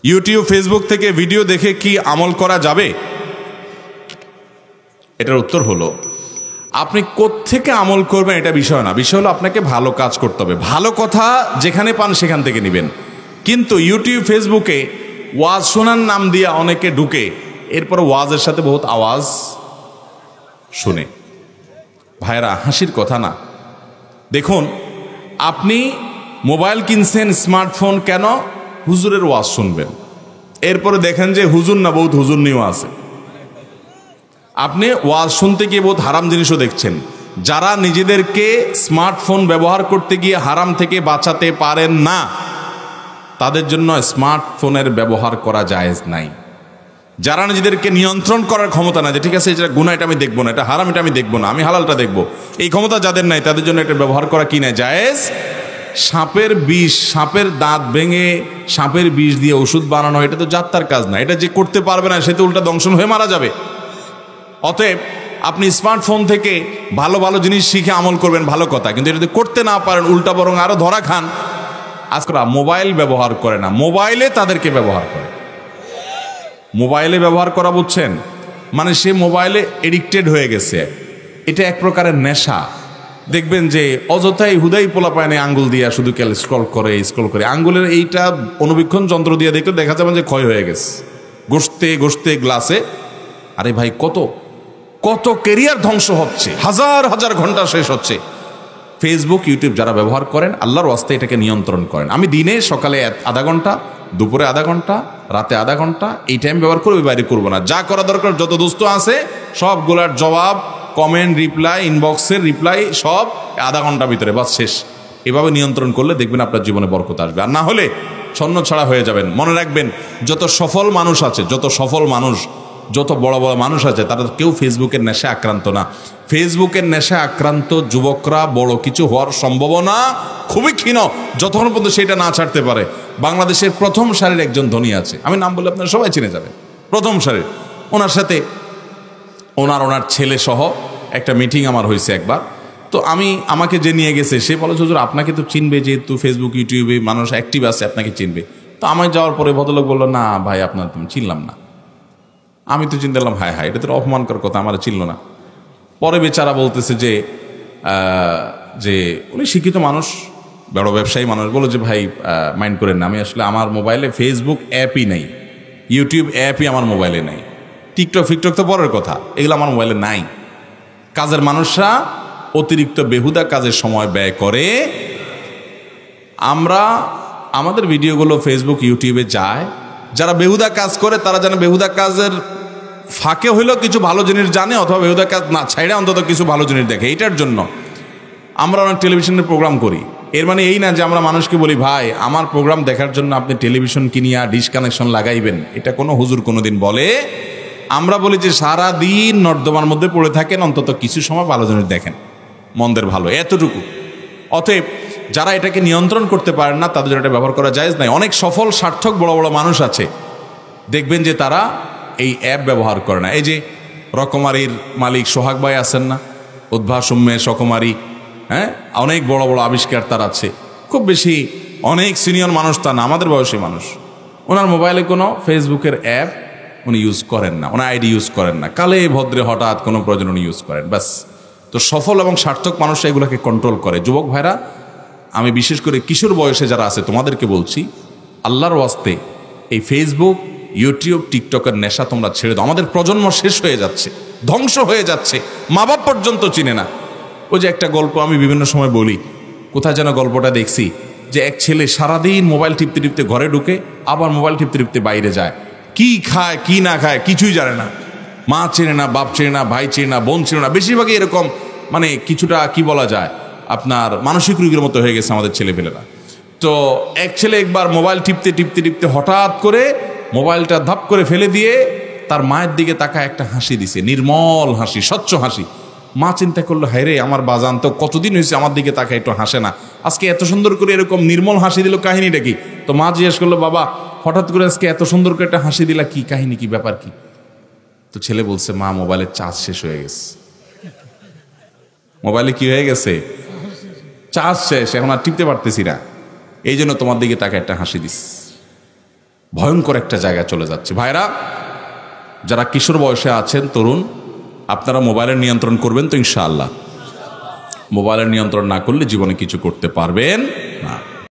YouTube Facebook থেকে video দেখে কি আমল করা যাবে? এটার উত্তর হলো, আপনি কোত্থেকে আমল করবেন এটা বিষয় না, বিষয় হলো আপনাকে ভালো কাজ করতে হবে। ভালো কথা যেখানে পান সেখান থেকে নেবেন। কিন্তু ইউটিউব ফেসবুকে ওয়াজ শোনার নাম দিয়ে অনেকে ঢুকে, এরপর ওয়াজের সাথে বহুত আওয়াজ শুনে। ভাইরা, হাসির কথা না। দেখুন, আপনি মোবাইল কিনছেন, স্মার্টফোন, কেন? হুজুরের ওয়াজ শুনবেন। এরপরে দেখেন যে হুজুর না, বহুত হুজুর নিয়েও আছে। আপনি ওয়াজ শুনতে গিয়ে বহুত হারাম জিনিসও দেখছেন। যারা নিজেদেরকে স্মার্টফোন ব্যবহার করতে গিয়ে হারাম থেকে বাঁচাতে পারেন না, তাদের জন্য স্মার্টফোনের ব্যবহার করা জায়েজ নাই। যারা নিজেদেরকে নিয়ন্ত্রণ করার ক্ষমতা নাই, যে ঠিক আছে এটা গুনাহ, এটা আমি দেখবো না, এটা হারাম, এটা আমি দেখবো না, আমি হালালটা দেখবো, এই ক্ষমতা যাদের নাই, তাদের জন্য এটা ব্যবহার করা কি না জায়েজ। সাপের বিষ, সাপের দাঁত ভেঙে সাপের বিষ দিয়ে ওষুধ বানানো, এটা তো যাত্রার কাজ না। এটা যে করতে পারবে না, সে তো উল্টা দংশন হয়ে মারা যাবে। অতএব আপনি স্মার্টফোন থেকে ভালো ভালো জিনিস শিখে আমল করবেন, ভালো কথা। কিন্তু এটা যদি করতে না পারেন, উল্টা বরং আরো ধরা খান। আজকাল মোবাইল ব্যবহার করে না, মোবাইলে তাদেরকে ব্যবহার করে। মোবাইলে ব্যবহার করা বুঝছেন, মানে সে মোবাইলে এডিক্টেড হয়ে গেছে। এটা এক প্রকারের নেশা। দেখবেন যে অযথাই হুদাই পোলাপায়নে আঙ্গুল দিয়া শুধু স্ক্রল করে আঙ্গুলের এইটা অনুবীক্ষণ যন্ত্র দিয়ে দেখলে দেখা যাবে যে ক্ষয় হয়ে গেছে, ঘষতে ঘষতে গ্লাসে। আরে ভাই, কত কত ক্যারিয়ার ধ্বংস হচ্ছে, হাজার হাজার ঘন্টা শেষ হচ্ছে। ফেসবুক, ইউটিউব যারা ব্যবহার করেন, আল্লাহর ওয়াস্তে এটাকে নিয়ন্ত্রণ করেন। আমি দিনে সকালে আধা ঘন্টা, দুপুরে আধা ঘন্টা, রাতে আধা ঘন্টা, এই টাইম ব্যবহার করে ওই বাইরে করবো না। যা করা দরকার, যত দোস্ত আছে সবগুলার জবাব, কমেন্ট, রিপ্লাই, ইনবক্সের রিপ্লাই সব আধা ঘন্টার ভিতরে, বাস শেষ। এভাবে নিয়ন্ত্রণ করলে দেখবেন আপনার জীবনে বরকত আসবে। আর না হলে ছন্ন ছাড়া হয়ে যাবেন। মনে রাখবেন, যত সফল মানুষ আছে, যত বড় বড় মানুষ আছে, তারা কেউ ফেসবুকের নেশায় আক্রান্ত না। ফেসবুকের নেশায় আক্রান্ত যুবকরা বড় কিছু হওয়ার সম্ভাবনা খুবই ক্ষীণ, যতক্ষণ পর্যন্ত সেটা না ছাড়তে পারে। বাংলাদেশের প্রথম সারির একজন ধনী আছে, আমি নাম বললে আপনারা সবাই চিনে যাবেন। প্রথম সারির, ওনার সাথে ওনার ছেলে সহ একটা মিটিং আমার হয়েছে একবার। তো আমাকে যে নিয়ে গেছে, সে বলে, হুজুর আপনাকে তো চিনবে, যেহেতু ফেসবুক ইউটিউবে মানুষ অ্যাক্টিভ আছে, আপনাকে চিনবে। তো আমি যাওয়ার পরে ভদ্রলোক বললো, না ভাই, আপনার তুমি চিনলাম না। আমি তো চিন্তা করলাম, হায় হায়, এটা তো অপমানকর কথা, আমার চিনল না। পরে বেচারা বলতেছে যে উনি শিক্ষিত মানুষ, বড় ব্যবসায়ী মানুষ, বলো যে ভাই মাইন্ড করেন না, আমি আসলে আমার মোবাইলে ফেসবুক অ্যাপই নাই, ইউটিউব অ্যাপই আমার মোবাইলে নাই, টিকটক ফিকটক তো পরের কথা, এগুলো আমার মোবাইলে নাই। কাজের মানুষরা অতিরিক্ত বেহুদা কাজের সময় ব্যয় করে। আমাদের ভিডিওগুলো ফেসবুক ইউটিউবে যায়, যারা বেহুদা কাজ করে তারা যেন বেহুদা কাজের ফাঁকে হইলেও কিছু ভালো জিনিস জানে, অথবা বেহুদা কাজ না ছাইড়ে অন্তত কিছু ভালো জিনিস দেখে। এইটার জন্য আমরা অনেক টেলিভিশনের প্রোগ্রাম করি। এর মানে এই না যে আমরা মানুষকে বলি, ভাই আমার প্রোগ্রাম দেখার জন্য আপনি টেলিভিশন কিনিয়া ডিশ কানেকশন লাগাইবেন। এটা কোনো হুজুর কোনোদিন বলে? আমরা বলি যে সারাদিন নর্দমার মধ্যে পড়ে থাকেন, অন্তত কিছু সময় ভালো জিনিস দেখেন, মন্দের ভালো, এতটুকু। অতএব যারা এটাকে নিয়ন্ত্রণ করতে পারেন না, তাদের এটা ব্যবহার করা জায়েজ নাই। অনেক সফল সার্থক বড় বড় মানুষ আছে, দেখবেন যে তারা এই অ্যাপ ব্যবহার করে না। এই যে রকমারির মালিক সোহাগ ভাই আছেন না, উদ্ভাস উম্মেশ রকমারি, হ্যাঁ, অনেক বড় বড় আবিষ্কার তার আছে, খুব বেশি অনেক সিনিয়র মানুষ তা না, আমাদের বয়সী মানুষ। ওনার মোবাইলে কোনো ফেসবুকের অ্যাপ উনি ইউজ করেন না, ওনার আইডি ইউজ করেন না, কালে ভদ্রে হঠাৎ কোনো প্রয়োজন উনি ইউজ করেন, ব্যাস। তো সফল এবং সার্থক মানুষরা এগুলোকে কন্ট্রোল করে। যুবক ভাইরা, আমি বিশেষ করে কিশোর বয়সে যারা আছে তোমাদেরকে বলছি, আল্লাহর ওয়াস্তে এই ফেসবুক, ইউটিউব, টিকটকের নেশা তোমরা ছেড়ে দাও। আমাদের প্রজন্ম শেষ হয়ে যাচ্ছে, ধ্বংস হয়ে যাচ্ছে, মা বাপ পর্যন্ত চিনে না। ওই যে একটা গল্প আমি বিভিন্ন সময় বলি, কোথায় যেন গল্পটা দেখছি, যে এক ছেলে সারাদিন মোবাইল টিপতে টিপতে ঘরে ঢুকে, আবার মোবাইল টিপতে টিপতে বাইরে যায়, কি খায় কি না খায় কিছুই জানে না, মা চেনে না, বাপ চেনে না, ভাই চেনে না, বোন চেনে না। বেশিরভাগই এরকম, মানে কিছুটা কি বলা যায়, আপনার মানসিক রোগীর মতো হয়ে গেছে আমাদের ছেলেপেলেরা। তো এক ছেলে একবার মোবাইল টিপতে টিপতে টিপতে হঠাৎ করে মোবাইলটা ধাপ করে ফেলে দিয়ে তার মায়ের দিকে তাকায় একটা হাসি দিছে, নির্মল হাসি, স্বচ্ছ হাসি। মা চিন্তা করলো, হায় রে, আমার বাজান তো কতদিন হয়েছে আমার দিকে তাকায় একটু হাসে না, আজকে এত সুন্দর করে এরকম নির্মল হাসি দিল, কাহিনীটা কি? তো মা জিজ্ঞেস করলো, বাবা হঠাৎ করে আজকে এত সুন্দর করে একটা হাসি দিলা, কি কাহিনী, কি ব্যাপার কি? তো ছেলে বলছে, মা মোবাইলের চার্জ শেষ হয়ে গেছে। মোবাইলে কি হয়ে গেছে? চার্জ শেষ, এখন আর টিপতে পারতেছি না, এই জন্য তোমার দিকে তাকে একটা হাসি দিস। ভয়ঙ্কর একটা জায়গায় চলে যাচ্ছে। ভাইরা, যারা কিশোর বয়সে আছেন, তরুণ, আপনারা মোবাইলের নিয়ন্ত্রণ করবেন তো ইনশাআল্লাহ? মোবাইলের নিয়ন্ত্রণ না করলে জীবনে কিছু করতে পারবেন না।